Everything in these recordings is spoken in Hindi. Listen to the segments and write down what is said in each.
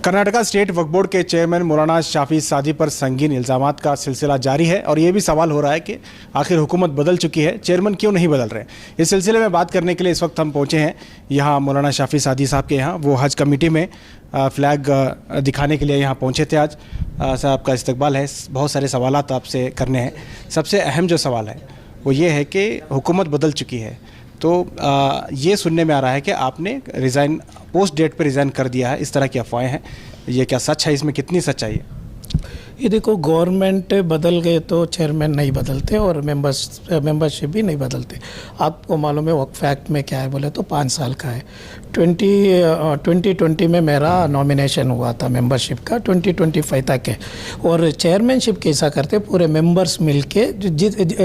कर्नाटका स्टेट वक्फ बोर्ड के चेयरमैन मौलाना शाफी सादी पर संगीन इल्ज़ामात का सिलसिला जारी है और ये भी सवाल हो रहा है कि आखिर हुकूमत बदल चुकी है, चेयरमैन क्यों नहीं बदल रहे। इस सिलसिले में बात करने के लिए इस वक्त हम पहुंचे हैं यहाँ मौलाना शाफी सादी साहब के यहाँ। वो हज कमेटी में फ़्लैग दिखाने के लिए यहाँ पहुँचे थे। आज साहब का इस्तकबाल है, बहुत सारे सवाल आपसे करने हैं। सबसे अहम जो सवाल है वो ये है कि हुकूमत बदल चुकी है, तो ये सुनने में आ रहा है कि आपने रिज़ाइन पोस्ट डेट पे रिज़ाइन कर दिया है, इस तरह की अफवाहें हैं। ये क्या सच है, इसमें कितनी सच्चाई है? ये देखो, गवर्नमेंट बदल गए तो चेयरमैन नहीं बदलते और मेंबरशिप भी नहीं बदलते। आपको मालूम है वक्फ एक्ट में क्या है बोले तो 5 साल का है। 2020 में मेरा नॉमिनेशन हुआ था मेंबरशिप का, 2025 तक है। और चेयरमैनशिप कैसा करते, पूरे मेंबर्स मिलके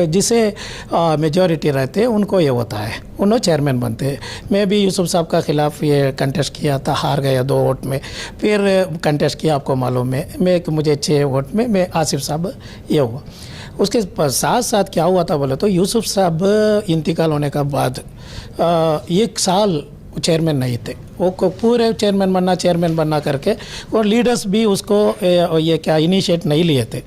जिसे मेजॉरिटी रहते हैं उनको ये होता है, उन्होंने चेयरमैन बनते हैं। मैं भी यूसुफ साहब का खिलाफ ये कंटेस्ट किया था, हार गया 2 वोट में। फिर कंटेस्ट किया, आपको मालूम है, मुझे 6 वोट में मैं आसिफ साहब ये हुआ। उसके साथ साथ क्या हुआ था बोले तो यूसुफ साहब इंतकाल होने का बाद 1 साल चेयरमैन नहीं थे। वो पूरे चेयरमैन बनना करके और लीडर्स भी उसको ये क्या इनिशिएट नहीं लिए थे।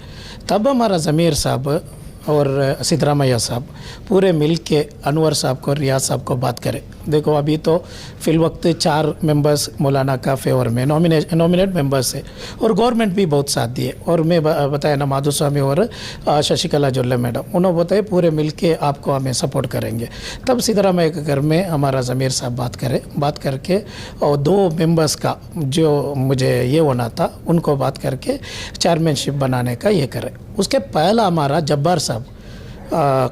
तब हमारा ज़मीर साहब और सिद्धरामैया साहब पूरे मिल के अनवर साहब को, रियाज साहब को बात करें। देखो, अभी तो फिलवक्त 4 मेंबर्स मौलाना का फेवर में नॉमिनेट मेंबर्स है और गवर्नमेंट भी बहुत साथ दिए। और मैं बताया ना, माधु स्वामी और शशिकला जोल्ले मैडम, उन्होंने बताया पूरे मिल के आपको हमें सपोर्ट करेंगे। तब सिद्धरामैया के घर में हमारा ज़मीर साहब बात करके और 2 मेंबर्स का जो मुझे ये होना था उनको बात करके चेयरमैनशिप बनाने का ये करे। उसके पहला हमारा जब्बार साहब,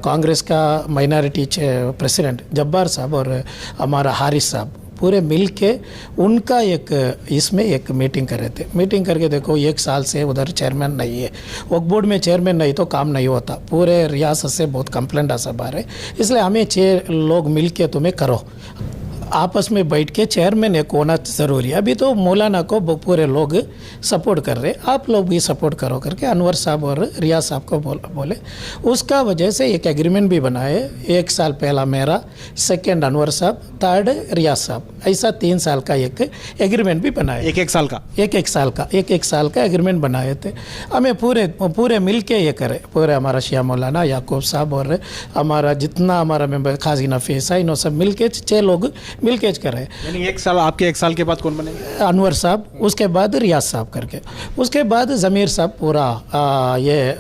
कांग्रेस का माइनॉरिटी प्रेसिडेंट जब्बार साहब और हमारा हारिस साहब पूरे मिल के उनका इसमें एक मीटिंग कर रहे थे। मीटिंग करके देखो, 1 साल से उधर चेयरमैन नहीं है, वक्फ बोर्ड में चेयरमैन नहीं तो काम नहीं होता। पूरे रियासत से बहुत कंप्लेंट आ सब आ रहे, इसलिए हमें 6 लोग मिल के तुम्हें करो, आपस में बैठ के चेयरमैन एक होना ज़रूरी है। अभी तो मौलाना को पूरे लोग सपोर्ट कर रहे, आप लोग भी सपोर्ट करो करके अनवर साहब और रियाज साहब को बोले। उसका वजह से एक एग्रीमेंट भी बनाए। 1 साल पहला मेरा, सेकंड अनवर साहब, थर्ड रियाज साहब, ऐसा 3 साल का एक एग्रीमेंट भी बनाए। एक साल का एक साल का एग्रीमेंट बनाए थे। हमें पूरे मिल के ये करे, पूरे हमारा शिया मौलाना याकूब साहब और हमारा जितना हमारा मेंबर खाजी नफीस है, इन्होंने सब मिल के 6 लोग मिल के कर रहे हैं। यानी 1 साल, आपके 1 साल के बाद कौन बनेंगे? अनवर साहब, उसके बाद रियाज साहब करके, उसके बाद ज़मीर साहब पूरा ये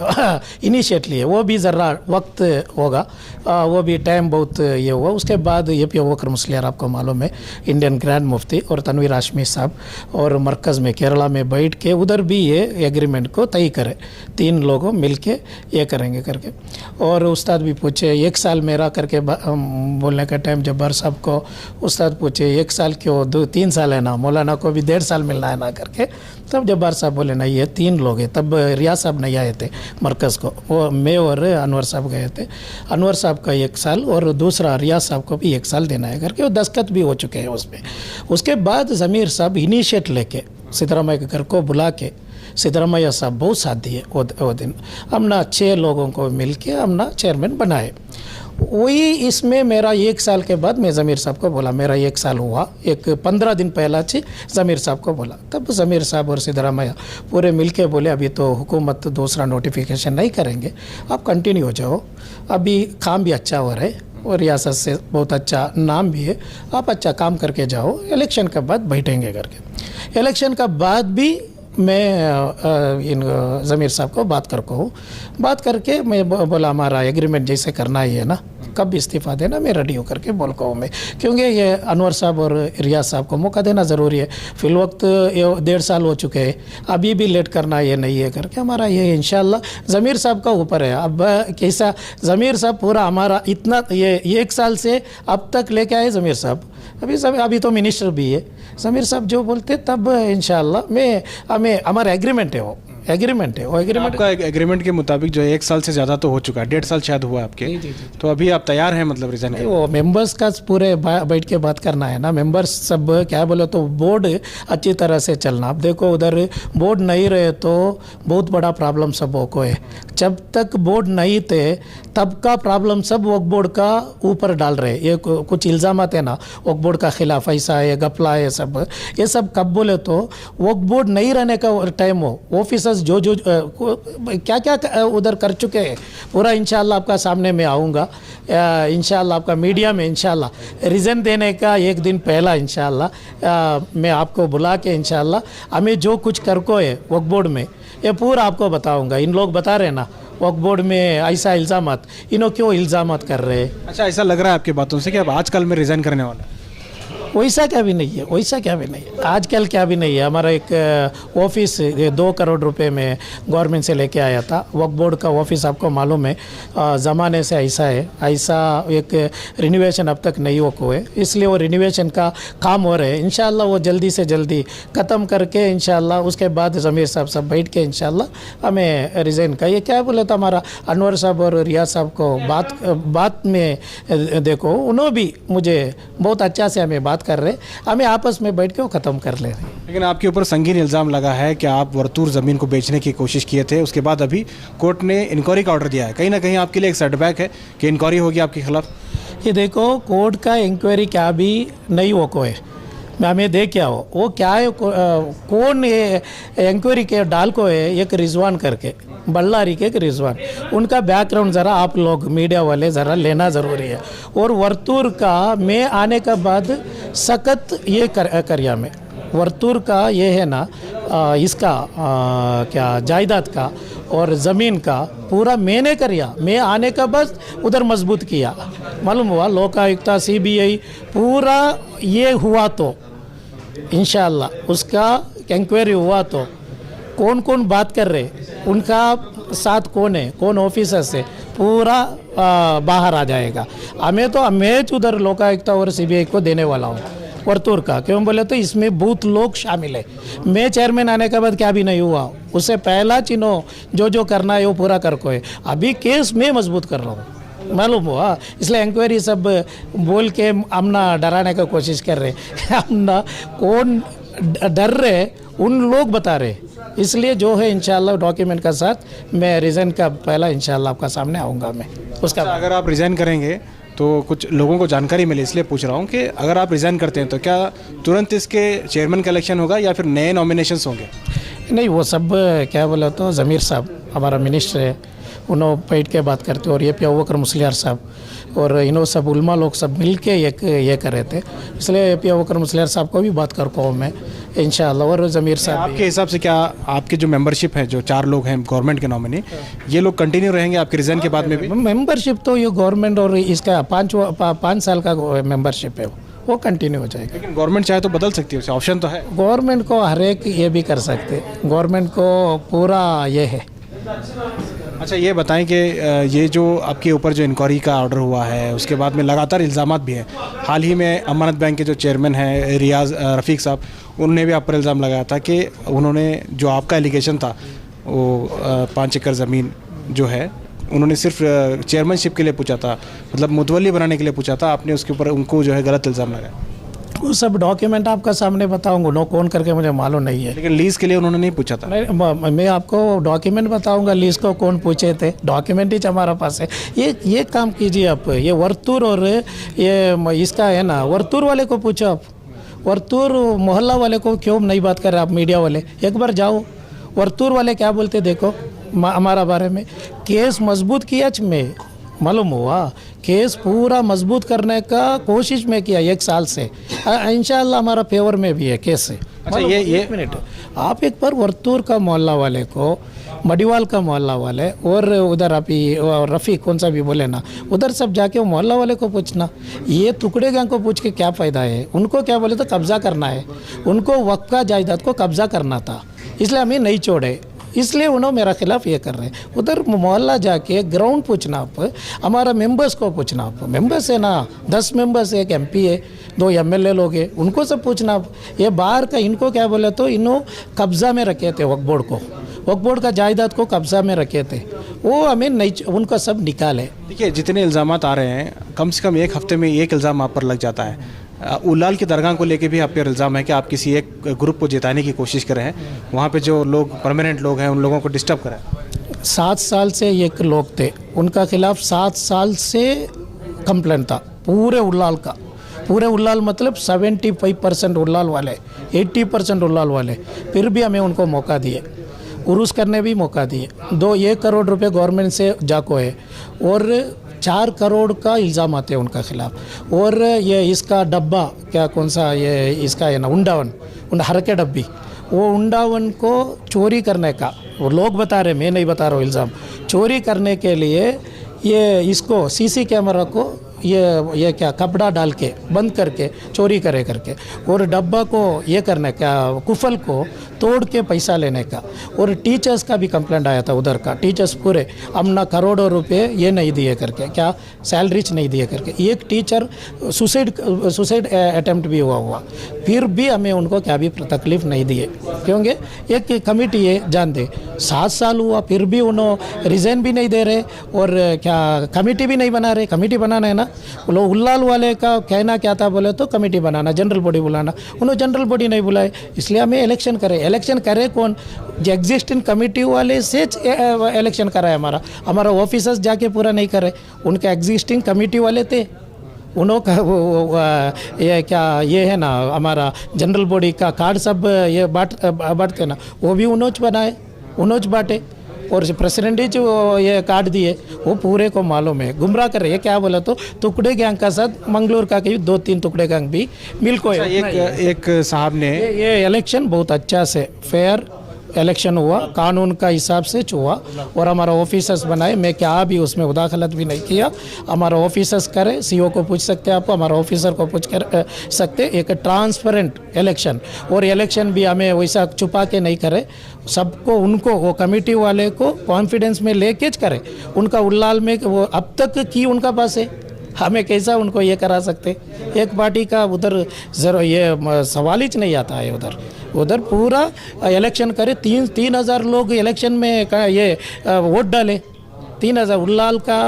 इनिशिएट लिए। वो भी ज़रा वक्त होगा, वो भी टाइम बहुत ये हुआ। उसके बाद ये पी वकर मुस्लियार, आपको मालूम है, इंडियन ग्रैंड मुफ्ती, और तनवीर हाशमी साहब और मरकज़ में केरला में बैठ के उधर भी ये एग्रीमेंट को तय करे। 3 लोगों मिल के ये करेंगे करके। और उस्ताद भी पूछे 1 साल मेरा करके बोलने का टाइम जब्बार साहब को उस्ताद पूछे 1 साल क्यों, 2-3 साल है ना, मौलाना को भी 1.5 साल मिलना है ना करके। तब जब्बार साहब बोले नहीं, ये 3 लोग हैं। तब रियाज साहब नहीं आए थे मरकज़ को, वो मैं और अनवर साहब गए थे। अनवर साहब का 1 साल और दूसरा रियाज साहब को भी 1 साल देना है करके, वो दस्तखत भी हो चुके हैं उसमें। उसके बाद ज़मीर साहब इनिशिएट लेके सिद्धरामैया के घर को बुला के, सिद्धरामैया साहब बहुत साथ दिए वो दिन। हमने 6 लोगों को मिल के हमने चेयरमैन बनाए। वही इसमें मेरा 1 साल के बाद मैं ज़मीर साहब को बोला, मेरा 1 साल हुआ, 15 दिन पहला ज़मीर साहब को बोला। तब ज़मीर साहब और सिद्धरामैया पूरे मिल के बोले अभी तो हुकूमत दूसरा नोटिफिकेशन नहीं करेंगे, आप कंटिन्यू हो जाओ, अभी काम भी अच्छा हो रहा है और रियासत से बहुत अच्छा नाम भी है, आप अच्छा काम करके जाओ, इलेक्शन के बाद बैठेंगे करके। इलेक्शन का बाद भी मैं इन ज़मीर साहब को बात करके मैं बोला हमारा एग्रीमेंट जैसे करना ही है ना, कब इस्तीफ़ा देना मैं रेडी होकर के बोल कहूँ मैं, क्योंकि ये अनवर साहब और रियाज साहब को मौका देना ज़रूरी है। फिलवक्त 1.5 साल हो चुके हैं, अभी भी लेट करना ये नहीं है करके हमारा ये इंशाल्लाह ज़मीर साहब का ऊपर है। अब कैसा ज़मीर साहब पूरा हमारा इतना ये 1 साल से अब तक लेके आए ज़मीर साहब, अभी तो मिनिस्टर भी है ज़मीर साहब, जो बोलते तब इंशाल्लाह हमारा एग्रीमेंट है, वो एग्रीमेंट है, वो एग्रीमेंट। आपका एग्रीमेंट के मुताबिक जो है 1 साल से ज़्यादा तो हो चुका है, 1.5 साल शायद हुआ आपके। जी। तो अभी आप तैयार हैं मतलब रिजाइन करने? वो मेंबर्स का पूरे बैठ के बात करना है ना, मेंबर्स सब क्या बोले तो बोर्ड अच्छी तरह से चलना। अब देखो उधर बोर्ड नहीं रहे तो बहुत बड़ा प्रॉब्लम सब को है। जब तक बोर्ड नहीं थे तब का प्रॉब्लम सब वक्फ बोर्ड का ऊपर डाल रहे। ये कुछ इल्ज़ाम है ना वक्फ बोर्ड का खिलाफ, ऐसा है गपला है सब, ये सब कब बोले तो वक्फ बोर्ड नहीं रहने का टाइम हो, ऑफिसर्स जो क्या क्या उधर कर चुके हैं पूरा इंशाल्लाह आपका सामने में आऊँगा, इंशाल्लाह आपका मीडिया में इंशाल्लाह रिज़न देने का एक दिन पहला इंशाल्लाह मैं आपको बुला के इंशाल्लाह हमें जो कुछ कर को है वक्फ बोर्ड में ये पूरा आपको बताऊंगा। इन लोग बता रहे ना वक्फ बोर्ड में ऐसा इल्ज़ामात, इन्हों क्यों इल्ज़ामात कर रहे हैं? अच्छा, ऐसा लग रहा है आपकी बातों से कि आप आजकल में रिजाइन करने वाला है? वैसा क्या भी नहीं है, वैसा क्या भी नहीं है, आजकल क्या भी नहीं है। हमारा एक ऑफिस 2 करोड़ रुपए में गवर्नमेंट से लेके आया था। वक्फ बोर्ड का ऑफिस आपको मालूम है ज़माने से ऐसा है, ऐसा एक रिनोवेशन अब तक नहीं हुआ है, इसलिए वो रिनोवेशन का काम हो रहा है। इंशाल्लाह वो जल्दी से जल्दी ख़त्म करके इंशाल्लाह उसके बाद ज़मीर साहब सब बैठ के इंशाल्लाह हमें रिज़ाइन का ये क्या बोले तो हमारा अनवर साहब और रियाज साहब को बात में देखो, उन्होंने भी मुझे बहुत अच्छा से हमें बात कर रहे, हमें आपस में बैठ के वो ख़त्म कर ले रहे। लेकिन आपके ऊपर संगीन इल्ज़ाम लगा है कि आप वर्तूर ज़मीन को बेचने की कोशिश किए थे, उसके बाद अभी कोर्ट ने इंक्वायरी का ऑर्डर दिया है। कहीं ना कहीं आपके लिए एक सेटबैक है कि इंक्वायरी होगी आपके खिलाफ। ये देखो कोर्ट का इंक्वायरी क्या भी नहीं हो को है, मैं हमें देख क्या हो वो क्या है, कौन ये इंक्वायरी के डाल को है, एक रिजवान करके बल्लारी के एक रिजवान, उनका बैकग्राउंड ज़रा आप लोग मीडिया वाले ज़रा लेना ज़रूरी है। और वर्तूर का मैं आने के बाद सख्त ये करिया में वर्तूर का ये है ना इसका क्या जायदाद का और ज़मीन का पूरा मैंने करिया, मैं आने का बस उधर मजबूत किया। मालूम हुआ लोकायुक्त CBI पूरा ये हुआ तो इंशाल्लाह उसका इंक्वायरी हुआ तो कौन कौन बात कर रहे, उनका साथ कौन है, कौन ऑफिसर्स है, पूरा बाहर आ जाएगा। हमें तो मैं उधर लोकायुक्त और CBI को देने वाला हूँ वर्तूर का, क्यों बोले तो इसमें बहुत लोग शामिल है। मैं चेयरमैन आने के बाद क्या भी नहीं हुआ, उससे पहला चिन्हों जो करना है वो पूरा कर को है। अभी केस मैं मजबूत कर रहा हूँ, मालूम हुआ, इसलिए इंक्वायरी सब बोल के हम ना डराने का कोशिश कर रहे हम ना कौन डर रहे उन लोग बता रहे, इसलिए जो है इंशाल्लाह डॉक्यूमेंट का साथ मैं रिज़ाइन का पहला इंशाल्लाह आपका सामने आऊँगा मैं उसका। अगर आप रिज़ाइन करेंगे तो कुछ लोगों को जानकारी मिले, इसलिए पूछ रहा हूँ कि अगर आप रिज़ाइन करते हैं तो क्या तुरंत इसके चेयरमैन का इलेक्शन होगा या फिर नए नॉमिनेशंस होंगे? नहीं, वो सब क्या बोला तो ज़मीर साहब हमारा मिनिस्टर है, उन्होंने बैठ के बात करते और API अबू बकर मुस्लियार साहब और इन्हों सब उलमा लोग सब मिल के ये कर रहे थे, इसलिए API अबू बकर मुस्लियार साहब को भी बात कर पाऊँ मैं इंशाअल्लाह। और ज़मीर साहब आपके हिसाब से क्या आपके जो मेंबरशिप है, जो 4 लोग हैं गवर्नमेंट के नॉमिनी, ये लोग कंटिन्यू रहेंगे आपके रिज़ाइन के बाद में भी? मेंबरशिप तो ये गवर्नमेंट और इसका 5 साल का मेंबरशिप है वो कंटिन्यू हो जाएगा। लेकिन गवर्नमेंट चाहे तो बदल सकती है, उसे ऑप्शन तो है। गवर्नमेंट को हर एक ये भी कर सकते, गवर्नमेंट को पूरा ये है। अच्छा, ये बताएं कि ये जो आपके ऊपर जो इंक्वायरी का ऑर्डर हुआ है उसके बाद में लगातार इल्ज़ामात भी हैं। हाल ही में अमानत बैंक के जो चेयरमैन हैं रियाज रफ़ीक साहब, उन्होंने भी आप पर इल्ज़ाम लगाया था कि उन्होंने जो आपका एलिगेशन था वो 5 एकड़ ज़मीन जो है उन्होंने सिर्फ चेयरमैनशिप के लिए पूछा था, मतलब मुतवल्ली बनाने के लिए पूछा था, आपने उसके ऊपर उनको जो है गलत इल्ज़ाम लगाया। वो सब डॉक्यूमेंट आपका सामने बताऊंगा, नो कौन करके मुझे मालूम नहीं है। लेकिन लीज़ के लिए उन्होंने नहीं पूछा था। नहीं, मैं आपको डॉक्यूमेंट बताऊंगा लीज़ को कौन पूछे थे, डॉक्यूमेंट ही हमारा पास है। ये काम कीजिए आप, ये वर्तूर और ये इसका है ना, वर्तूर वाले को पूछो आप, वर्तूर मोहल्ला वाले को क्यों नहीं बात कर रहे आप मीडिया वाले? एक बार जाओ वर्तूर वाले क्या बोलते देखो हमारा बारे में। केस मजबूत किया में मालूम हुआ, केस पूरा मजबूत करने का कोशिश में किया 1 साल से, इंशाल्लाह हमारा फेवर में भी है केस से। अच्छा, ये 1 मिनट, आप एक बार वर्तूर का मोहल्ला वाले को, मडिवाल का मोहल्ला वाले और उधर आप रफ़ीक कौन सा भी बोले ना, उधर सब जाके वो मोहल्ला वाले को पूछना, ये टुकड़े गैंग को पूछ के क्या फ़ायदा है? उनको क्या बोले तो कब्ज़ा करना है, उनको वक्फ का जायदाद को कब्ज़ा करना था, इसलिए हमें नहीं छोड़े, इसलिए उन्होंने मेरा खिलाफ ये कर रहे हैं। उधर मोहल्ला जाके ग्राउंड पूछना आप, हमारा मेंबर्स को पूछना आप, मेंबर्स है ना 10 मेंबर्स है, एक MP है, 2 MLA लोग हैं, उनको सब पूछना आप। ये बाहर का इनको क्या बोले तो इन्हों कब्ज़ा में रखे थे वक्फ बोर्ड को, वक्फ बोर्ड का जायदाद को कब्जा में रखे थे, वो हमें नहीं, उनका सब निकाले। देखिए जितने इल्ज़ामात आ रहे हैं कम से कम एक हफ्ते में एक इल्ज़ाम आप पर लग जाता है। उलाल की दरगाह को लेके भी आप पर इल्ज़ाम है कि आप किसी एक ग्रुप को जिताने की कोशिश कर रहे हैं, वहाँ पे जो लोग परमानेंट लोग हैं उन लोगों को डिस्टर्ब करें। 7 साल से एक लोग थे, उनका खिलाफ 7 साल से कंप्लेंट था पूरे उल्लाल का। पूरे उल्लाल मतलब 75% उल्लाल वाले, 80% उल्लाल वाले, फिर भी हमें उनको मौका दिए, उरूस करने भी मौका दिए। 1 करोड़ रुपए गवर्नमेंट से जाको है और 4 करोड़ का इल्ज़ाम आते हैं उनका खिलाफ। और ये इसका डब्बा क्या कौन सा ये इसका है ना उंडावन हरके डब्बी, वो उंडावन को चोरी करने का, वो लोग बता रहे, मैं नहीं बता रहा हूँ, इल्ज़ाम चोरी करने के लिए ये इसको सीसी कैमरा को ये क्या कपड़ा डाल के बंद करके चोरी करे करके, और डब्बा को ये करने का, कुफल को तोड़ के पैसा लेने का। और टीचर्स का भी कंप्लेंट आया था उधर का, टीचर्स पूरे हमने करोड़ों रुपए ये नहीं दिए करके, क्या सैलरीज नहीं दिए करके। एक टीचर सुसाइड अटेम्प्ट भी हुआ, फिर भी हमें उनको क्या भी तकलीफ नहीं दिए, क्योंकि एक कमेटी है जानते 7 साल हुआ फिर भी उन्होंने रिज़ाइन भी नहीं दे रहे और क्या कमेटी भी नहीं बना रहे। कमेटी बनाना है ना, लोग उल्लाल वाले का कहना क्या था, बोले तो कमेटी बनाना, जनरल बॉडी बुलाना, उन्होंने जनरल बॉडी नहीं बुलाए, इसलिए हमें इलेक्शन करे कौन, जो एग्जिस्टिंग कमेटी वाले से इलेक्शन कराए। हमारा ऑफिसर्स जाके पूरा नहीं करे, उनके एग्जिस्टिंग कमेटी वाले थे, उन्होंने ये क्या ये है ना हमारा जनरल बॉडी का कार्ड सब ये बांटते ना, वो भी उन्होंने बनाए, उन्होंने बांटे, और प्रेसिडेंट ही जो ये कार्ड दिए वो पूरे को मालूम है। गुमराह कर रहे हैं, क्या बोला तो टुकड़े गैंग का साथ मंगलोर का कहीं 2-3 टुकड़े गैंग भी मिल को है। एक साहब ने ये इलेक्शन बहुत अच्छा से फेयर इलेक्शन हुआ, कानून का हिसाब से हुआ, और हमारा ऑफिसर्स बनाए, मैं क्या भी उसमें मुदाखलत भी नहीं किया। हमारा ऑफिसर्स करे, सीओ को पूछ सकते हैं आप, हमारा ऑफिसर को पूछ कर सकते। एक ट्रांसपेरेंट इलेक्शन, और इलेक्शन भी हमें वैसा छुपा के नहीं करे, सबको उनको वो कमेटी वाले को कॉन्फिडेंस में लेके करे। उनका उल्लाल में वो अब तक की उनका पास है, हमें कैसा उनको ये करा सकते। एक पार्टी का उधर ज़रा ये सवाल ही नहीं आता है। उधर पूरा इलेक्शन करे, 3,000 लोग इलेक्शन में ये वोट डाले, 3,000 उल्लाल का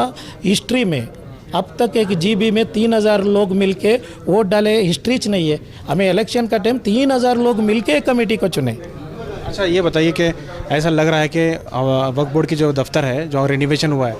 हिस्ट्री में अब तक एक जीबी में 3,000 लोग मिलके वोट डाले, हिस्ट्री नहीं है। हमें इलेक्शन का टाइम 3,000 लोग मिलके कमेटी को चुने। अच्छा ये बताइए कि ऐसा लग रहा है कि वक्फ बोर्ड की जो दफ्तर है, जो रिनोवेशन हुआ है,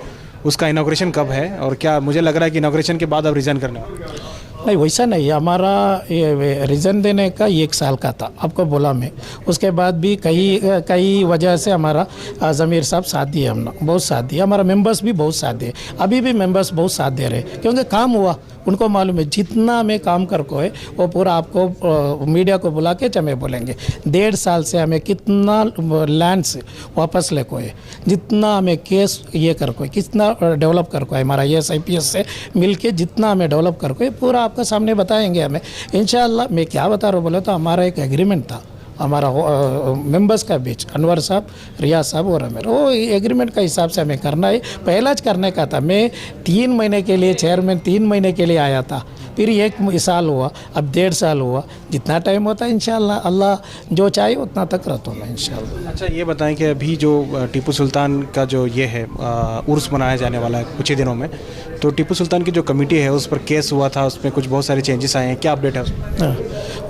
उसका इनॉग्रेशन कब है, और क्या मुझे लग रहा है कि इनॉग्रेशन के बाद अब रिज़ाइन करना है? नहीं, वैसा नहीं, हमारा ये रिज़न देने का 1 साल का था, आपको बोला मैं। उसके बाद भी कई वजह से हमारा ज़मीर साहब साथ दिए, हमने बहुत साथ दिया, हमारा मेंबर्स भी बहुत साथ दिए, अभी भी मेंबर्स बहुत साथ दे रहे, क्योंकि काम हुआ, उनको मालूम है जितना हमें काम कर को है वो पूरा आपको मीडिया को बुला के हमें बोलेंगे। 1.5 साल से हमें कितना लैंड्स वापस ले को है, जितना हमें केस ये कर को है, कितना डेवलप कर को है, हमारा IAS से मिल के जितना हमें डेवलप कर को है पूरा आपके सामने बताएंगे हमें इंशाअल्लाह। मैं क्या बता रहा हूँ बोले तो हमारा एक एग्रीमेंट था हमारा मेंबर्स का बीच, अनवर साहब, रियाज साहब और हमें, वो एग्रीमेंट का हिसाब से हमें करना है, पहला करने का था। मैं 3 महीने के लिए चेयरमैन 3 महीने के लिए आया था, फिर 1 साल हुआ, अब 1.5 साल हुआ, जितना टाइम होता है इंशाअल्लाह अल्लाह जो चाहे उतना तक रहता हूँ मैं इंशाअल्लाह। अच्छा ये बताएं कि अभी जो टीपू सुल्तान का जो ये है उर्स मनाया जाने वाला है कुछ ही दिनों में, तो टीपू सुल्तान की जो कमेटी है उस पर केस हुआ था, उसमें कुछ बहुत सारे चेंजेस आए हैं, क्या अपडेट है उसमें?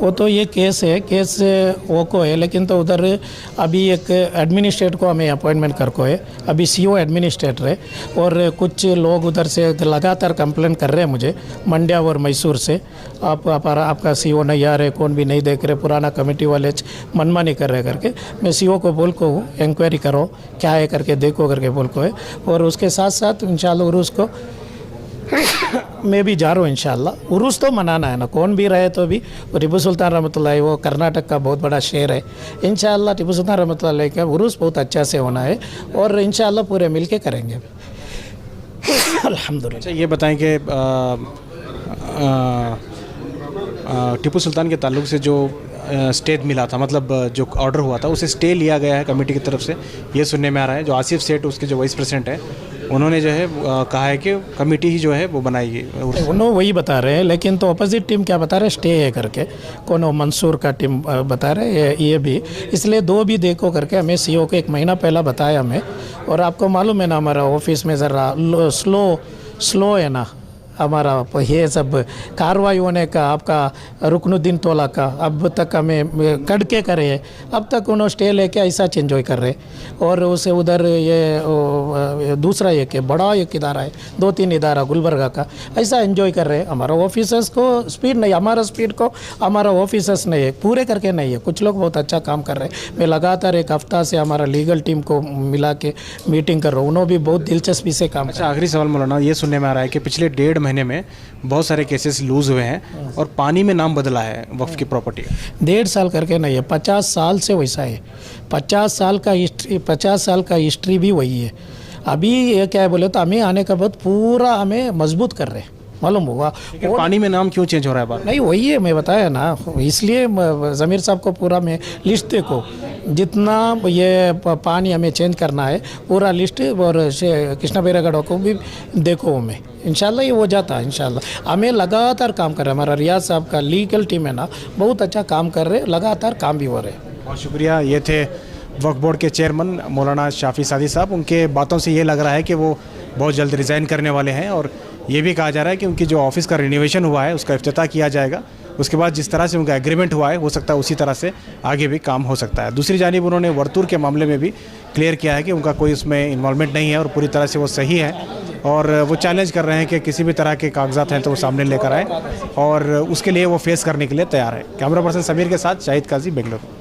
वो तो ये केस है, केस वो को है, लेकिन तो उधर अभी एक एडमिनिस्ट्रेटर को हमें अपॉइंटमेंट कर को है, अभी CO एडमिनिस्ट्रेटर है, और कुछ लोग उधर से लगातार कंप्लेन कर रहे हैं मुझे मंड्या और मैसूर से, आपका CO नहीं आ रहे, कौन भी नहीं देख रहे, पुराना कमेटी वाले मनमानी कर रहे करके। मैं CO को बोल को हूँ इंक्वायरी करो क्या है करके देखो करके बोल को है, और उसके साथ साथ इंशाल्लाह उरूस को मैं भी जा रहा हूँ इंशाल्लाह। उरूस तो मनाना है ना, कौन भी रहे तो भी। टीपू सुल्तान रहमतुल्लाह वो कर्नाटक का बहुत बड़ा शहर है, इंशाल्लाह टीपू सुल्तान रहमतुल्लाह का उरूस बहुत अच्छा से होना है, और इंशाल्लाह पूरे मिल के करेंगे अल्हम्दुलिल्लाह। अच्छा ये बताएं कि टीपू सुल्तान के ताल्लुक से जो स्टे मिला था, मतलब जो ऑर्डर हुआ था उसे स्टे लिया गया है कमेटी की तरफ से, ये सुनने में आ रहा है। जो आसिफ सेठ उसके जो वाइस प्रेसिडेंट है, उन्होंने जो है कहा है कि कमेटी ही जो है वो बनाएगी। उन्होंने वही बता रहे हैं, लेकिन तो अपोजिट टीम क्या बता रहे हैं, स्टे है करके। कौन मंसूर का टीम बता रहे हैं ये भी, इसलिए दो भी देखो करके हमें सीओ को 1 महीना पहला बताया हमें। और आपको मालूम है ना, हमारा ऑफिस में ज़रा स्लो है ना हमारा, ये सब कार्रवाई होने का, आपका रुकनुद्दीन तोला का अब तक हमें कड़के करे है, अब तक उन्होंने स्टे लेके ऐसा एंजॉय कर रहे। और उसे उधर ये दूसरा एक बड़ा एक इदारा है, 2-3 इदारा गुलबर्गा का, ऐसा एंजॉय कर रहे हैं। हमारा ऑफिसर्स को स्पीड नहीं, हमारा स्पीड को हमारा ऑफिसर्स नहीं है, पूरे करके नहीं है। कुछ लोग बहुत अच्छा काम कर रहे हैं। मैं लगातार 1 हफ्ता से हमारा लीगल टीम को मिला के मीटिंग कर रहा हूँ, उन्होंने भी बहुत दिलचस्पी से काम। अच्छा, आखिरी सवाल मौलाना, ये सुनने में आ रहा है कि पिछले 1.5 महीने में बहुत सारे केसेस लूज हुए हैं और पानी में नाम बदला है वक्फ की प्रॉपर्टी। 1.5 साल करके नहीं है, 50 साल से वैसा है। 50 साल का हिस्ट्री भी वही है। अभी ये क्या है बोले तो हमें आने का बाद पूरा हमें मजबूत कर रहे हैं, मालूम हुआ। और पानी में नाम क्यों चेंज हो रहा है बार? नहीं वही है, मैं बताया ना, इसलिए ज़मीर साहब को पूरा मैं लिस्ट देखो, जितना ये पानी हमें चेंज करना है पूरा लिस्ट, और कृष्णा बैरागढ़ को भी देखो हमें, इंशाल्लाह ये हो जाता है। इंशाल्लाह हमें लगातार काम कर रहे हैं, हमारा रियाज साहब का लीगल टीम है ना, बहुत अच्छा काम कर रहे हैं, लगातार काम भी हो रहे हैं। बहुत शुक्रिया। ये थे वक्फ बोर्ड के चेयरमैन मौलाना शाफी सादी साहब। उनके बातों से ये लग रहा है कि वो बहुत जल्द रिज़ाइन करने वाले हैं, और ये भी कहा जा रहा है कि उनकी जो ऑफिस का रिनोवेशन हुआ है उसका इफ्तिताह किया जाएगा। उसके बाद जिस तरह से उनका एग्रीमेंट हुआ है, हो सकता है उसी तरह से आगे भी काम हो सकता है। दूसरी जानिब उन्होंने वर्तूर के मामले में भी क्लियर किया है कि उनका कोई उसमें इन्वॉल्वमेंट नहीं है और पूरी तरह से वो सही है, और वो चैलेंज कर रहे हैं कि किसी भी तरह के कागजात हैं तो वो सामने लेकर आए, और उसके लिए वो फेस करने के लिए तैयार है। कैमरा पर्सन समीर के साथ शाहिद काजी, बेंगलुरु।